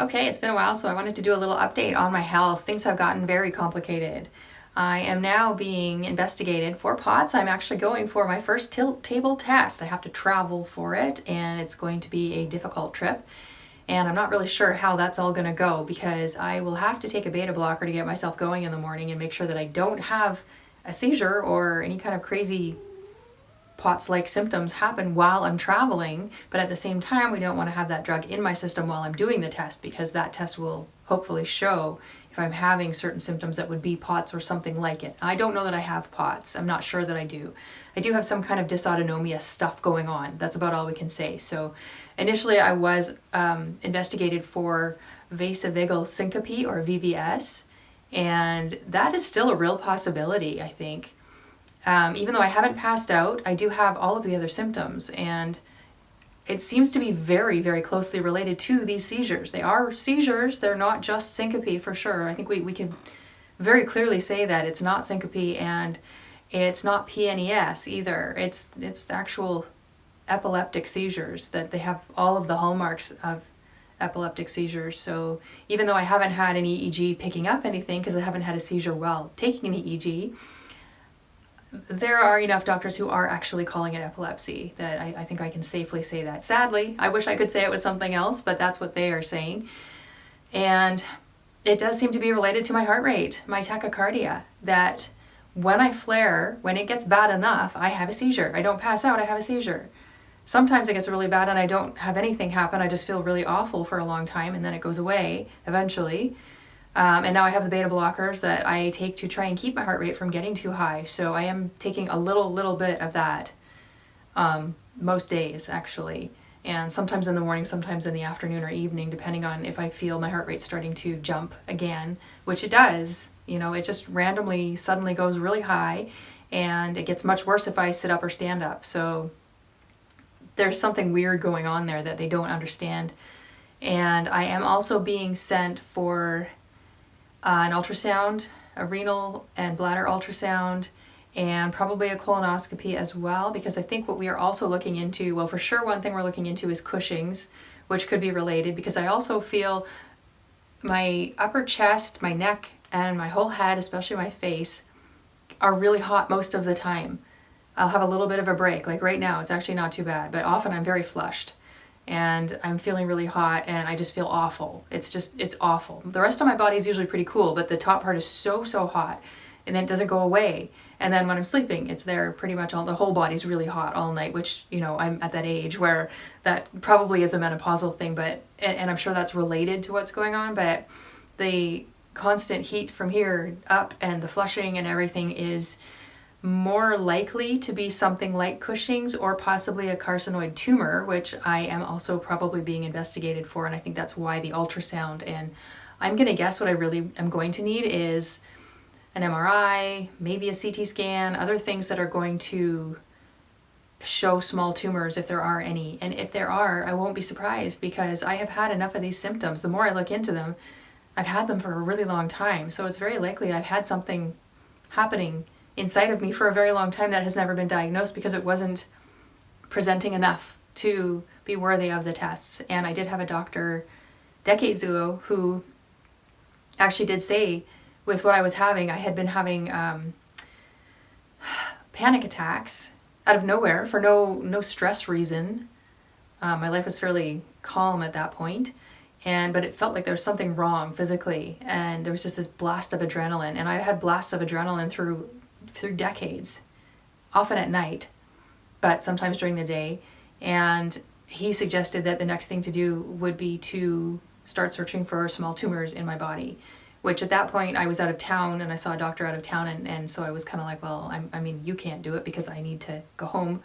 Okay, it's been a while, so I wanted to do a little update on my health. Things have gotten very complicated. I am now being investigated for POTS. I'm actually going for my first tilt table test. I have to travel for it, and it's going to be a difficult trip. And I'm not really sure how that's all going to go because I will have to take a beta blocker to get myself going in the morning and make sure that I don't have a seizure or any kind of crazy POTS-like symptoms happen while I'm traveling, but at the same time we don't want to have that drug in my system while I'm doing the test, because that test will hopefully show if I'm having certain symptoms that would be POTS or something like it. I don't know that I have POTS. I'm not sure that I do. I do have some kind of dysautonomia stuff going on. That's about all we can say. So initially I was investigated for vasovagal syncope, or VVS, and that is still a real possibility, I think. Even though I haven't passed out, I do have all of the other symptoms, and it seems to be very, very closely related to these seizures. They are seizures, they're not just syncope for sure. I think we can very clearly say that it's not syncope, and it's not PNES either. It's actual epileptic seizures, that they have all of the hallmarks of epileptic seizures. So even though I haven't had an EEG picking up anything, because I haven't had a seizure while taking an EEG, there are enough doctors who are actually calling it epilepsy that I think I can safely say that. Sadly, I wish I could say it was something else, but that's what they are saying. And it does seem to be related to my heart rate, my tachycardia, that when I flare, when it gets bad enough, I have a seizure. I don't pass out, I have a seizure. Sometimes it gets really bad and I don't have anything happen. I just feel really awful for a long time, and then it goes away eventually. And now I have the beta blockers that I take to try and keep my heart rate from getting too high. So I am taking a little bit of that most days, actually. And sometimes in the morning, sometimes in the afternoon or evening, depending on if I feel my heart rate starting to jump again, which it does. You know, it just randomly, suddenly goes really high, and it gets much worse if I sit up or stand up. So there's something weird going on there that they don't understand. And I am also being sent for an ultrasound, a renal and bladder ultrasound, and probably a colonoscopy as well, because I think what we are also looking into, well, for sure one thing we're looking into is Cushing's, which could be related, because I also feel my upper chest, my neck, and my whole head, especially my face, are really hot most of the time. I'll have a little bit of a break, like right now it's actually not too bad, but often I'm very flushed. And I'm feeling really hot, and I just feel awful. It's awful. The rest of my body is usually pretty cool, but the top part is so hot, and then it doesn't go away. And then when I'm sleeping, it's there pretty much the whole body's really hot all night, which, you know, I'm at that age where that probably is a menopausal thing, but, and I'm sure that's related to what's going on, but the constant heat from here up and the flushing and everything is more likely to be something like Cushing's, or possibly a carcinoid tumor, which I am also probably being investigated for, and I think that's why the ultrasound. And I'm going to guess what I really am going to need is an MRI, maybe a CT scan, other things that are going to show small tumors if there are any. And if there are, I won't be surprised, because I have had enough of these symptoms. The more I look into them, I've had them for a really long time, so it's very likely I've had something happening inside of me for a very long time that has never been diagnosed because it wasn't presenting enough to be worthy of the tests. And I did have a doctor decades ago who actually did say, with what I was having, I had been having panic attacks out of nowhere for no stress reason. My life was fairly calm at that point, but it felt like there was something wrong physically, and there was just this blast of adrenaline. And I've had blasts of adrenaline through decades, often at night, but sometimes during the day. And he suggested that the next thing to do would be to start searching for small tumors in my body, which at that point I was out of town, and I saw a doctor out of town, and so I was kind of like, well, I mean, you can't do it because I need to go home.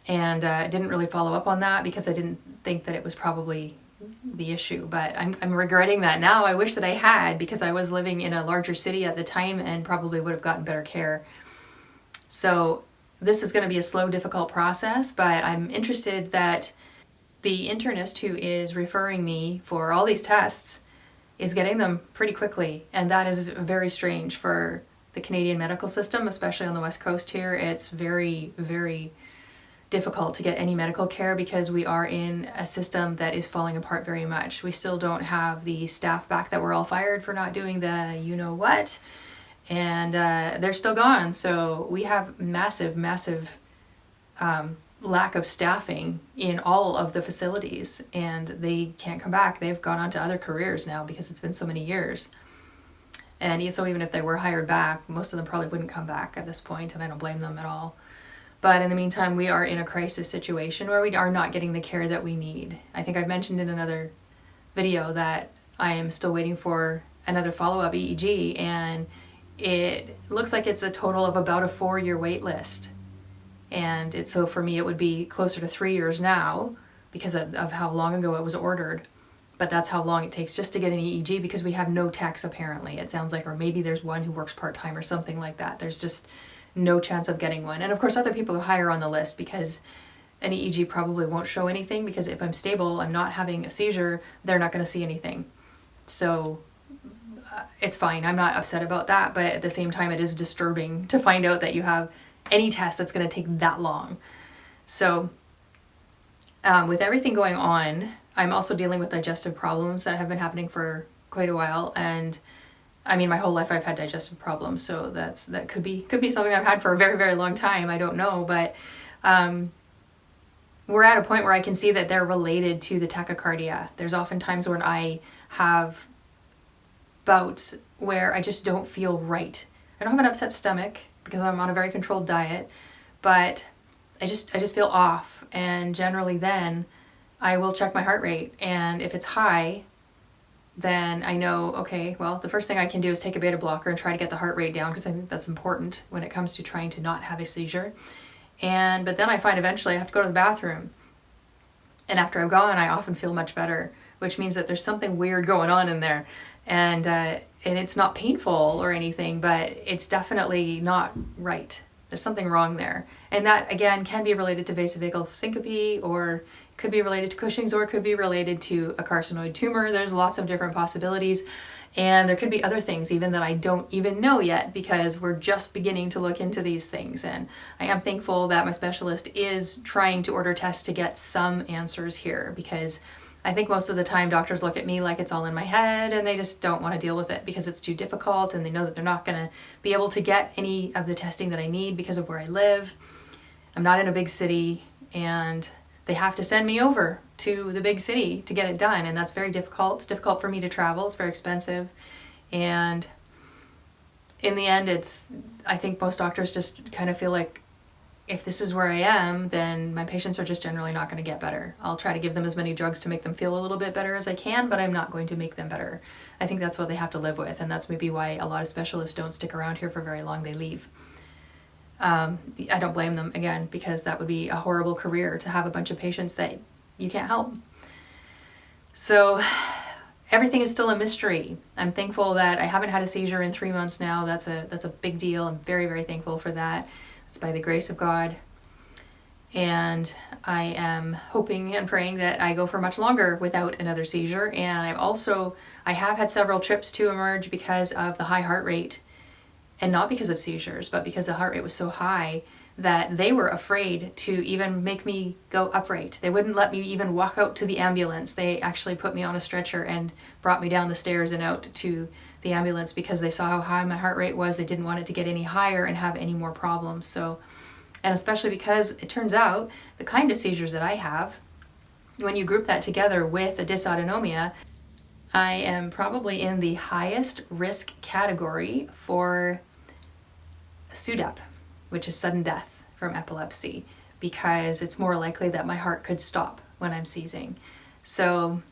And I didn't really follow up on that because I didn't think that it was probably the issue, but I'm regretting that now. I wish that I had, because I was living in a larger city at the time and probably would have gotten better care. So this is going to be a slow, difficult process, but I'm interested that the internist who is referring me for all these tests is getting them pretty quickly, and that is very strange for the Canadian medical system, especially on the West Coast here. It's very, very difficult to get any medical care because we are in a system that is falling apart very much. We still don't have the staff back that were all fired for not doing the you know what, and they're still gone. So we have massive lack of staffing in all of the facilities, and they can't come back. They've gone on to other careers now because it's been so many years. And so even if they were hired back, most of them probably wouldn't come back at this point, and I don't blame them at all. But in the meantime, we are in a crisis situation where we are not getting the care that we need. I think I've mentioned in another video that I am still waiting for another follow-up EEG, and it looks like it's a total of about a 4-year wait list. And so for me, it would be closer to 3 years now because of how long ago it was ordered. But that's how long it takes just to get an EEG because we have no techs apparently, it sounds like, or maybe there's one who works part-time or something like that. There's just no chance of getting one. And of course other people are higher on the list because an EEG probably won't show anything, because if I'm stable, I'm not having a seizure, they're not going to see anything. So it's fine. I'm not upset about that, but at the same time it is disturbing to find out that you have any test that's going to take that long. So with everything going on, I'm also dealing with digestive problems that have been happening for quite a while, and I mean, my whole life I've had digestive problems, so that could be something I've had for a very, very long time. I don't know, but we're at a point where I can see that they're related to the tachycardia. There's often times when I have bouts where I just don't feel right. I don't have an upset stomach because I'm on a very controlled diet, but I just feel off, and generally then I will check my heart rate, and if it's high, then I know, okay, well, the first thing I can do is take a beta blocker and try to get the heart rate down, because I think that's important when it comes to trying to not have a seizure. But then I find eventually I have to go to the bathroom. And after I've gone, I often feel much better, which means that there's something weird going on in there. And it's not painful or anything, but it's definitely not right. There's something wrong there. And that, again, can be related to vasovagal syncope, or could be related to Cushing's, or it could be related to a carcinoid tumor. There's lots of different possibilities, and there could be other things even that I don't even know yet, because we're just beginning to look into these things. And I am thankful that my specialist is trying to order tests to get some answers here, because I think most of the time doctors look at me like it's all in my head, and they just don't want to deal with it because it's too difficult, and they know that they're not going to be able to get any of the testing that I need because of where I live. I'm not in a big city, and they have to send me over to the big city to get it done, and that's very difficult. It's difficult for me to travel. It's very expensive, and in the end, I think most doctors just kind of feel like if this is where I am, then my patients are just generally not going to get better. I'll try to give them as many drugs to make them feel a little bit better as I can, but I'm not going to make them better. I think that's what they have to live with, and that's maybe why a lot of specialists don't stick around here for very long. They leave. I don't blame them, again, because that would be a horrible career to have a bunch of patients that you can't help. So everything is still a mystery. I'm thankful that I haven't had a seizure in 3 months now. That's a big deal. I'm very, very thankful for that. It's by the grace of God. And I am hoping and praying that I go for much longer without another seizure. And I have had several trips to Emerge because of the high heart rate. And not because of seizures, but because the heart rate was so high that they were afraid to even make me go upright. They wouldn't let me even walk out to the ambulance. They actually put me on a stretcher and brought me down the stairs and out to the ambulance because they saw how high my heart rate was. They didn't want it to get any higher and have any more problems. So, and especially because it turns out the kind of seizures that I have, when you group that together with a dysautonomia, I am probably in the highest risk category for SUDEP, which is sudden death from epilepsy, because it's more likely that my heart could stop when I'm seizing. So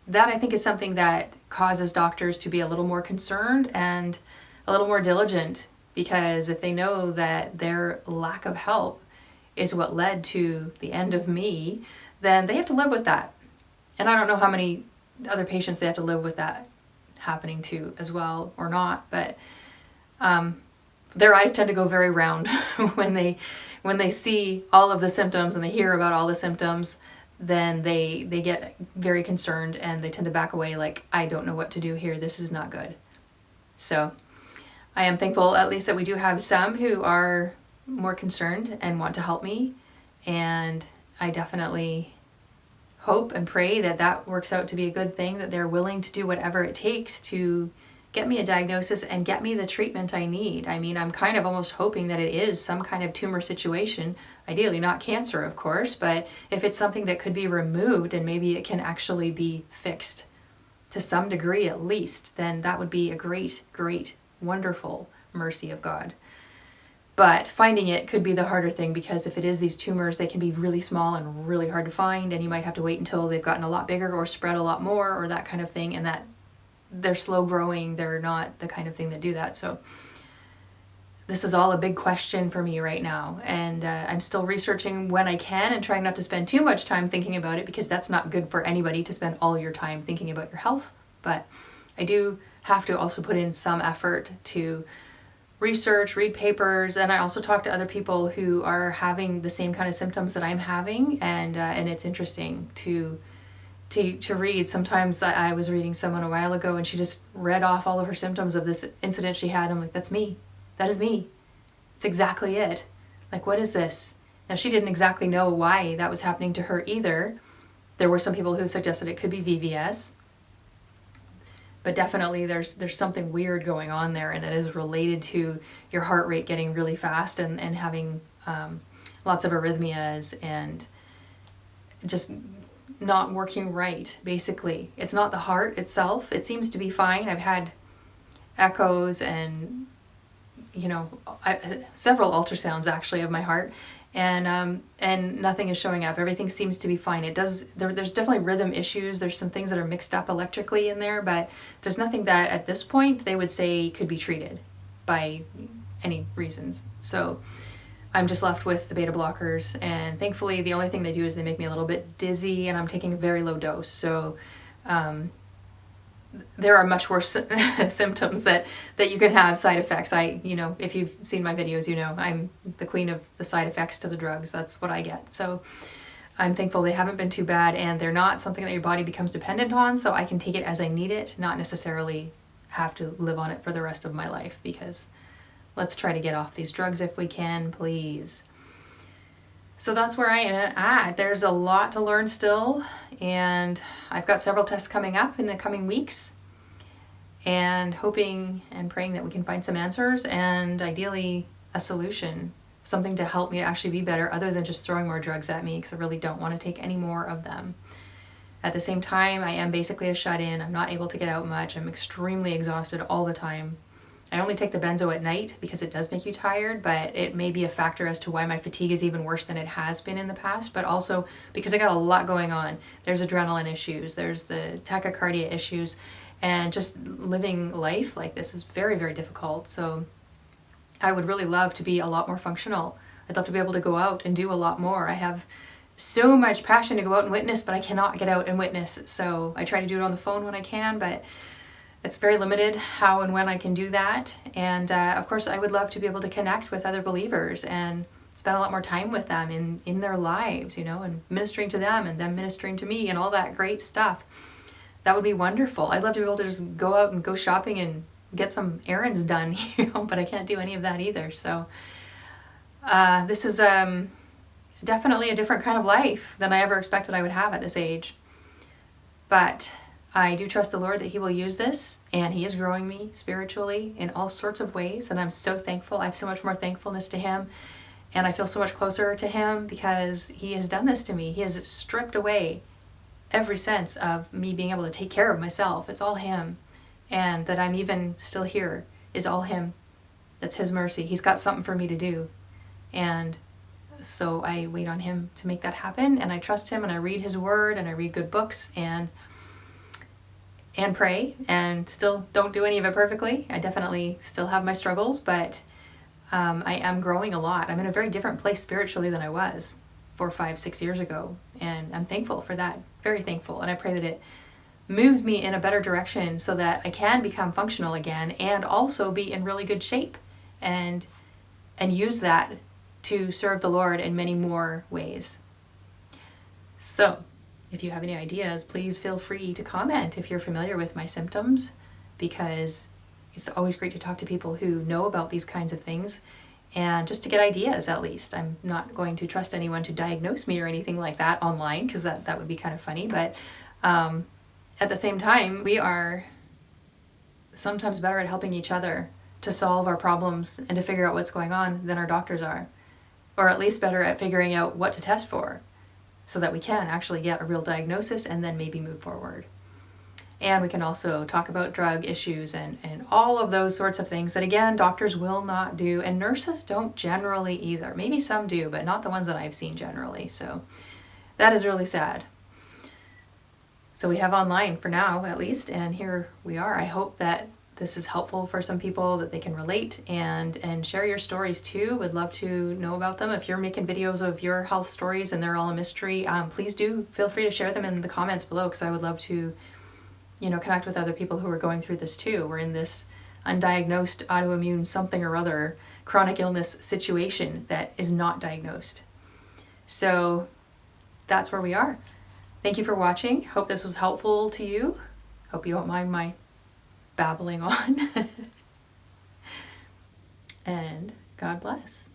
that, I think, is something that causes doctors to be a little more concerned and a little more diligent, because if they know that their lack of help is what led to the end of me, then they have to live with that. And I don't know how many other patients they have to live with that happening to as well or not, but their eyes tend to go very round when they see all of the symptoms and they hear about all the symptoms. Then they get very concerned and they tend to back away like, I don't know what to do here, this is not good. So I am thankful at least that we do have some who are more concerned and want to help me, And I definitely hope and pray that that works out to be a good thing, that they're willing to do whatever it takes to get me a diagnosis and get me the treatment I need. I mean, I'm kind of almost hoping that it is some kind of tumor situation, ideally not cancer, of course, but if it's something that could be removed and maybe it can actually be fixed to some degree at least, then that would be a great, great, wonderful mercy of God. But finding it could be the harder thing, because if it is these tumors, they can be really small and really hard to find, and you might have to wait until they've gotten a lot bigger or spread a lot more or that kind of thing, and that they're slow growing. They're not the kind of thing that do that. So this is all a big question for me right now, and I'm still researching when I can and trying not to spend too much time thinking about it, because that's not good for anybody to spend all your time thinking about your health. But I do have to also put in some effort to research, read papers, and I also talk to other people who are having the same kind of symptoms that I'm having, and it's interesting to read. Sometimes I was reading someone a while ago, and she just read off all of her symptoms of this incident she had. I'm like, that's me. That is me. It's exactly it. Like, what is this? Now, she didn't exactly know why that was happening to her either. There were some people who suggested it could be VVS. But definitely there's something weird going on there, and that is related to your heart rate getting really fast and having lots of arrhythmias and just not working right, basically. It's not the heart itself. It seems to be fine. I've had echoes and, several ultrasounds actually of my heart, and nothing is showing up. Everything seems to be fine. There's definitely rhythm issues. There's some things that are mixed up electrically in there, but there's nothing that at this point they would say could be treated by any reasons. So I'm just left with the beta blockers, and thankfully the only thing they do is they make me a little bit dizzy, and I'm taking a very low dose. So there are much worse symptoms that you can have, side effects. If you've seen my videos, I'm the queen of the side effects to the drugs. That's what I get. So I'm thankful they haven't been too bad, and they're not something that your body becomes dependent on, so I can take it as I need it, not necessarily have to live on it for the rest of my life, because let's try to get off these drugs if we can, please. So that's where I am at. There's a lot to learn still, and I've got several tests coming up in the coming weeks, and hoping and praying that we can find some answers and ideally a solution, something to help me actually be better other than just throwing more drugs at me, because I really don't want to take any more of them. At the same time, I am basically a shut-in. I'm not able to get out much. I'm extremely exhausted all the time. I only take the benzo at night because it does make you tired, but it may be a factor as to why my fatigue is even worse than it has been in the past, but also because I got a lot going on. There's adrenaline issues, there's the tachycardia issues, and just living life like this is very, very difficult. So I would really love to be a lot more functional. I'd love to be able to go out and do a lot more. I have so much passion to go out and witness, but I cannot get out and witness. So I try to do it on the phone when I can, but it's very limited how and when I can do that. And of course, I would love to be able to connect with other believers and spend a lot more time with them in their lives, and ministering to them and them ministering to me and all that great stuff. That would be wonderful. I'd love to be able to just go out and go shopping and get some errands done, but I can't do any of that either. So this is definitely a different kind of life than I ever expected I would have at this age. But I do trust the Lord that He will use this, and He is growing me spiritually in all sorts of ways, and I'm so thankful. I have so much more thankfulness to Him, and I feel so much closer to Him because He has done this to me. He has stripped away every sense of me being able to take care of myself. It's all Him, and that I'm even still here is all Him. That's His mercy. He's got something for me to do, and so I wait on Him to make that happen, and I trust Him, and I read His Word, and I read good books, and pray, and still don't do any of it perfectly. I definitely still have my struggles, but I am growing a lot. I'm in a very different place spiritually than I was 4, 5, 6 years ago, and I'm thankful for that, very thankful, and I pray that it moves me in a better direction so that I can become functional again and also be in really good shape and use that to serve the Lord in many more ways. So if you have any ideas, please feel free to comment if you're familiar with my symptoms, because it's always great to talk to people who know about these kinds of things and just to get ideas at least. I'm not going to trust anyone to diagnose me or anything like that online, because that would be kind of funny, but at the same time, we are sometimes better at helping each other to solve our problems and to figure out what's going on than our doctors are, or at least better at figuring out what to test for so that we can actually get a real diagnosis and then maybe move forward. And we can also talk about drug issues and all of those sorts of things that, again, doctors will not do, and nurses don't generally either. Maybe some do, but not the ones that I've seen generally. So that is really sad. So we have online for now, at least, and here we are. I hope that this is helpful for some people, that they can relate and share your stories too. Would love to know about them. If you're making videos of your health stories and they're all a mystery, please do feel free to share them in the comments below, because I would love to, connect with other people who are going through this too. We're in this undiagnosed autoimmune something or other chronic illness situation that is not diagnosed. So that's where we are. Thank you for watching. Hope this was helpful to you. Hope you don't mind my babbling on. And God bless.